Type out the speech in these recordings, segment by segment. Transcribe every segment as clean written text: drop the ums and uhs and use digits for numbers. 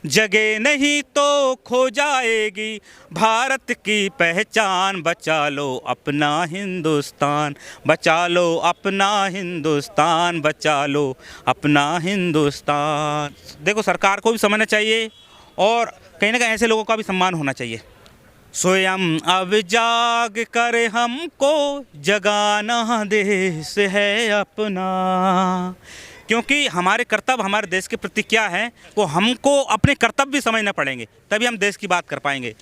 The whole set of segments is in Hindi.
जगह नहीं तो खो जाएगी भारत की पहचान। बचा लो अपना हिंदुस्तान, बचा लो अपना हिंदुस्तान, बचा लो अपना हिंदुस्तान। देखो, सरकार को भी समझना चाहिए और कहीं ना कहीं ऐसे लोगों का भी सम्मान होना चाहिए। स्वयं अब जाग कर हमको जगाना देश है अपना, क्योंकि हमारे कर्तव्य हमारे देश के प्रति क्या है वो हमको अपने कर्तव्य भी समझना पड़ेंगे, तभी हम देश की बात कर पाएंगे।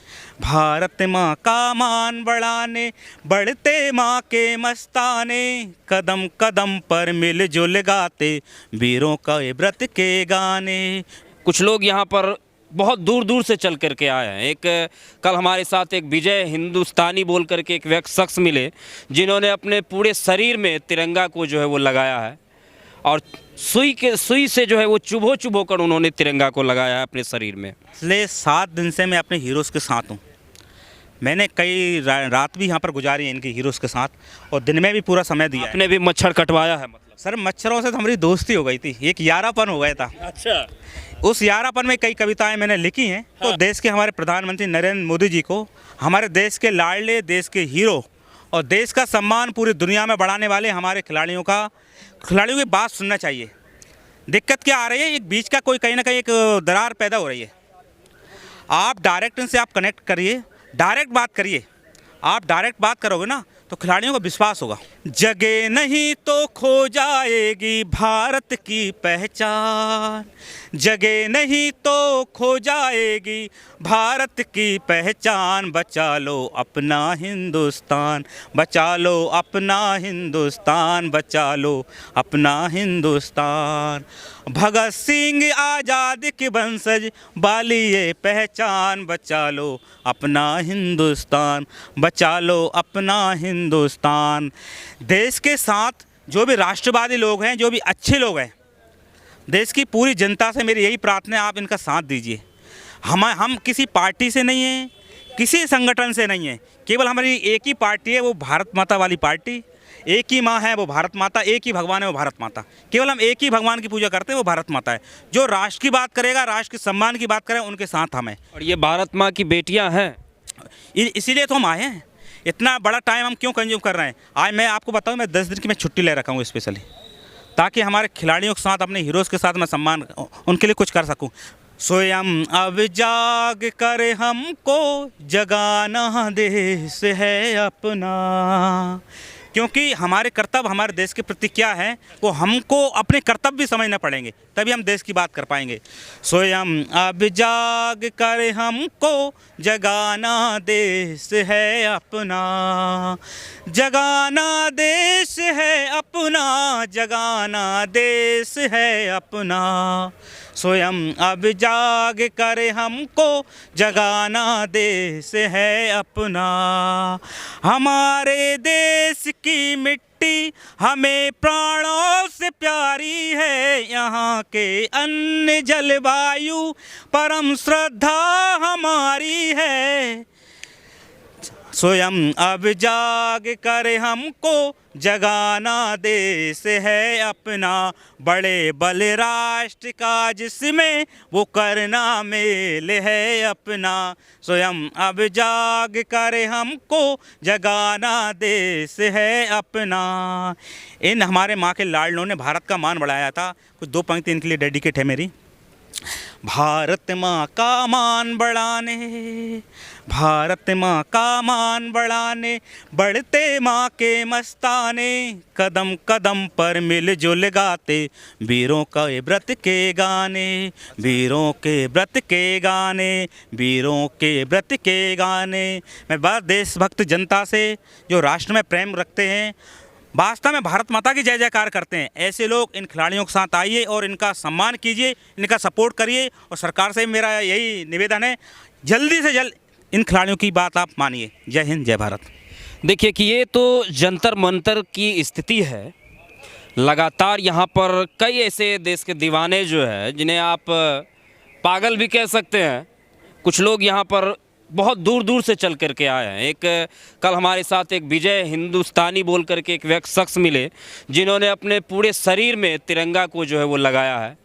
भारत माँ का मान बढ़ाने बढ़ते माँ के मस्ताने, कदम कदम पर मिलजुल गाते वीरों का व्रत के गाने। कुछ लोग यहाँ पर बहुत दूर दूर से चल करके आए हैं। एक कल हमारे साथ एक विजय हिंदुस्तानी बोल करके एक व्यक्ति शख्स मिले जिन्होंने अपने पूरे शरीर में तिरंगा को जो है वो लगाया है और सुई से जो है वो चुभो कर उन्होंने तिरंगा को लगाया है अपने शरीर में। पिछले 7 दिन से मैं अपने हीरोज़ के साथ हूँ। मैंने कई रात भी यहाँ पर गुजारी है इनके हीरोज़ के साथ और दिन में भी पूरा समय दिया। आपने भी मच्छर कटवाया है? मतलब सर, मच्छरों से तो हमारी दोस्ती हो गई थी, एक यारापन हो गया था। अच्छा। उस यारापन में कई कविताएं मैंने लिखी हैं। तो देश के हमारे प्रधानमंत्री नरेंद्र मोदी जी को, हमारे देश के लाडले, देश के हीरो और देश का सम्मान पूरी दुनिया में बढ़ाने वाले हमारे खिलाड़ियों की बात सुनना चाहिए। दिक्कत क्या आ रही है, एक बीच का कोई कहीं ना कहीं एक दरार पैदा हो रही है। आप डायरेक्ट इनसे आप कनेक्ट करिए, डायरेक्ट बात करिए। आप डायरेक्ट बात करोगे ना तो खिलाड़ियों को विश्वास होगा। जगह नहीं तो खो जाएगी भारत की पहचान, जगह नहीं तो खो जाएगी भारत की पहचान। बचा लो अपना हिंदुस्तान, बचा लो अपना हिंदुस्तान, बचा लो अपना हिंदुस्तान। भगत सिंह आज़ाद के वंशज वाली ये पहचान। बचा लो अपना हिंदुस्तान, बचा लो अपना हिंदुस्तान। देश के साथ जो भी राष्ट्रवादी लोग हैं, जो भी अच्छे लोग हैं, देश की पूरी जनता से मेरी यही प्रार्थना है, आप इनका साथ दीजिए। हम किसी पार्टी से नहीं हैं, किसी संगठन से नहीं हैं, केवल हमारी एक ही पार्टी है, वो भारत माता वाली पार्टी। एक ही माँ है वो भारत माता, एक ही भगवान है वो भारत माता। केवल हम एक ही भगवान की पूजा करते हैं, वो भारत माता है। जो राष्ट्र की बात करेगा, राष्ट्र के सम्मान की बात करें, उनके साथ हम हैं। और ये भारत माँ की बेटियाँ हैं, इसीलिए तो हम आए हैं। इतना बड़ा टाइम हम क्यों कंज्यूम कर रहे हैं? आज मैं आपको बताऊं, मैं 10 दिन की मैं छुट्टी ले रखा हूँ स्पेशली, ताकि हमारे खिलाड़ियों के साथ, अपने हीरोज़ के साथ मैं सम्मान उनके लिए कुछ कर सकूं। स्वयं अब जाग कर हमको जगाना देश है अपना, क्योंकि हमारे कर्तव्य हमारे देश के प्रति क्या है वो हमको अपने कर्तव्य भी समझना पड़ेंगे, तभी हम देश की बात कर पाएंगे। स्वयं अब जाग कर हमको जगाना देश है अपना, जगाना देश है अपना, जगाना देश है अपना। स्वयं अब जाग कर हमको जगाना देश है अपना। हमारे देश की मिट्टी हमें प्राणों से प्यारी है, यहाँ के अन्न जलवायु परम श्रद्धा हमारी है। स्वयं अब जाग कर हमको जगाना देश है अपना, बड़े बल राष्ट्र का जिसमें वो करना मेल है अपना। स्वयं अब जाग कर हमको जगाना देश है अपना। इन हमारे माँ के लाडलों ने भारत का मान बढ़ाया था। कुछ 2 पंक्ति इनके लिए डेडिकेट है मेरी। भारत माँ का मान बढ़ाने, भारत माँ का मान बढ़ाने बढ़ते माँ के मस्ताने, कदम कदम पर मिलजुल गाते वीरों का व्रत के गाने, वीरों के व्रत के गाने, वीरों के व्रत के गाने। मैं बस देशभक्त जनता से जो राष्ट्र में प्रेम रखते हैं, वास्तव में भारत माता की जय जयकार करते हैं, ऐसे लोग इन खिलाड़ियों के साथ आइए और इनका सम्मान कीजिए, इनका सपोर्ट करिए। और सरकार से मेरा यही निवेदन है, जल्दी से जल्द इन खिलाड़ियों की बात आप मानिए। जय हिंद, जय भारत। देखिए कि ये तो जंतर मंतर की स्थिति है। लगातार यहाँ पर कई ऐसे देश के दीवाने जो है, जिन्हें आप पागल भी कह सकते हैं, कुछ लोग यहाँ पर बहुत दूर दूर से चल करके आए हैं। एक कल हमारे साथ एक विजय हिंदुस्तानी बोल करके एक व्यक्ति शख्स मिले जिन्होंने अपने पूरे शरीर में तिरंगा को जो है वो लगाया है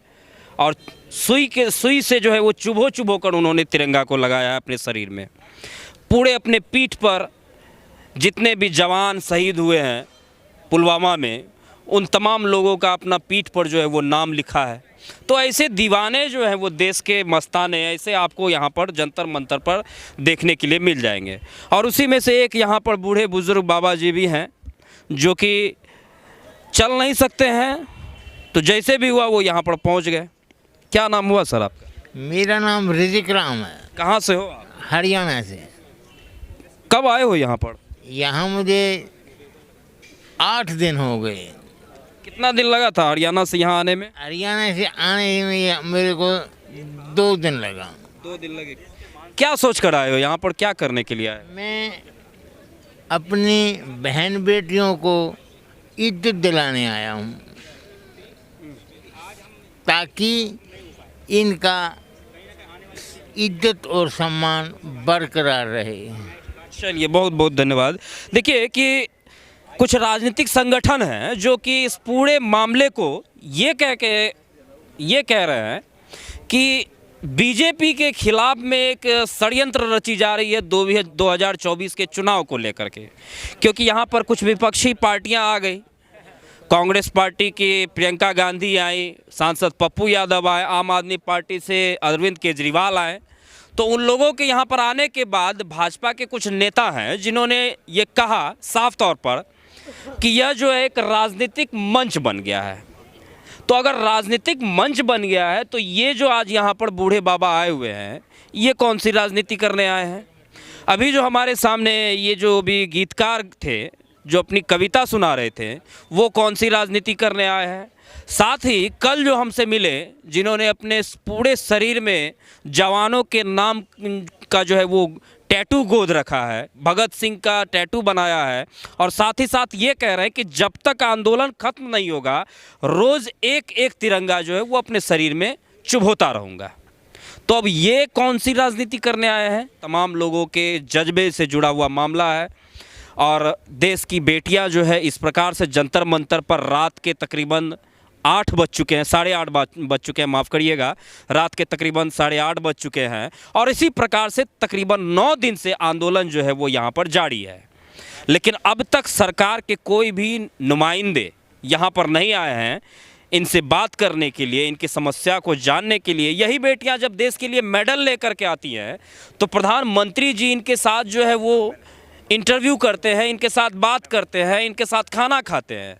और सुई से जो है वो चुभो कर उन्होंने तिरंगा को लगाया है अपने शरीर में। पूरे अपने पीठ पर जितने भी जवान शहीद हुए हैं पुलवामा में, उन तमाम लोगों का अपना पीठ पर जो है वो नाम लिखा है। तो ऐसे दीवाने जो हैं वो देश के मस्ताने ऐसे आपको यहाँ पर जंतर मंतर पर देखने के लिए मिल जाएंगे। और उसी में से एक यहाँ पर बूढ़े बुजुर्ग बाबा जी भी हैं जो कि चल नहीं सकते हैं, तो जैसे भी हुआ वो यहाँ पर पहुँच गए। क्या नाम हुआ सर आपका? मेरा नाम रिजिक राम है, कहाँ से हो आप? हरियाणा से। कब आए हो यहाँ पर? यहाँ मुझे 8 दिन हो गए। कितना दिन लगा था हरियाणा से यहाँ आने में? हरियाणा से आने में मेरे को 2 दिन लगा। 2 दिन लगे। क्या सोच कर आए हो यहाँ पर, क्या करने के लिए आए? मैं अपनी बहन बेटियों को इज्जत दिलाने आया हूँ, ताकि इनका इज्जत और सम्मान बरकरार रहे। चलिए, बहुत बहुत धन्यवाद। देखिए कि कुछ राजनीतिक संगठन हैं जो कि इस पूरे मामले को ये कह रहे हैं कि बीजेपी के खिलाफ में एक षड्यंत्र रची जा रही है 2024 के चुनाव को लेकर के, क्योंकि यहाँ पर कुछ विपक्षी पार्टियाँ आ गई। कांग्रेस पार्टी की प्रियंका गांधी आई, सांसद पप्पू यादव आए, आम आदमी पार्टी से अरविंद केजरीवाल आए। तो उन लोगों के यहाँ पर आने के बाद भाजपा के कुछ नेता हैं जिन्होंने ये कहा साफ तौर पर कि यह जो है एक राजनीतिक मंच बन गया है। तो अगर राजनीतिक मंच बन गया है तो ये जो आज यहाँ पर बूढ़े बाबा आए हुए हैं, ये कौन सी राजनीति करने आए हैं? अभी जो हमारे सामने ये जो भी गीतकार थे जो अपनी कविता सुना रहे थे, वो कौन सी राजनीति करने आए हैं? साथ ही कल जो हमसे मिले, जिन्होंने अपने पूरे शरीर में जवानों के नाम का जो है वो टैटू गोद रखा है, भगत सिंह का टैटू बनाया है, और साथ ही साथ ये कह रहे हैं कि जब तक आंदोलन खत्म नहीं होगा, रोज़ एक एक तिरंगा जो है वो अपने शरीर में चुभोता रहूँगा। तो अब ये कौन सी राजनीति करने आए हैं? तमाम लोगों के जज्बे से जुड़ा हुआ मामला है। और देश की बेटियां जो है इस प्रकार से जंतर मंतर पर रात के तकरीबन 8 बज चुके हैं, 8:30 बज चुके हैं, माफ़ करिएगा, रात के तकरीबन 8:30 बज चुके हैं। और इसी प्रकार से तकरीबन 9 दिन से आंदोलन जो है वो यहाँ पर जारी है। लेकिन अब तक सरकार के कोई भी नुमाइंदे यहाँ पर नहीं आए हैं इनसे बात करने के लिए, इनकी समस्या को जानने के लिए। यही बेटियाँ जब देश के लिए मेडल लेकर के आती हैं तो प्रधानमंत्री जी इनके साथ जो है वो इंटरव्यू करते हैं, इनके साथ बात करते हैं, इनके साथ खाना खाते हैं।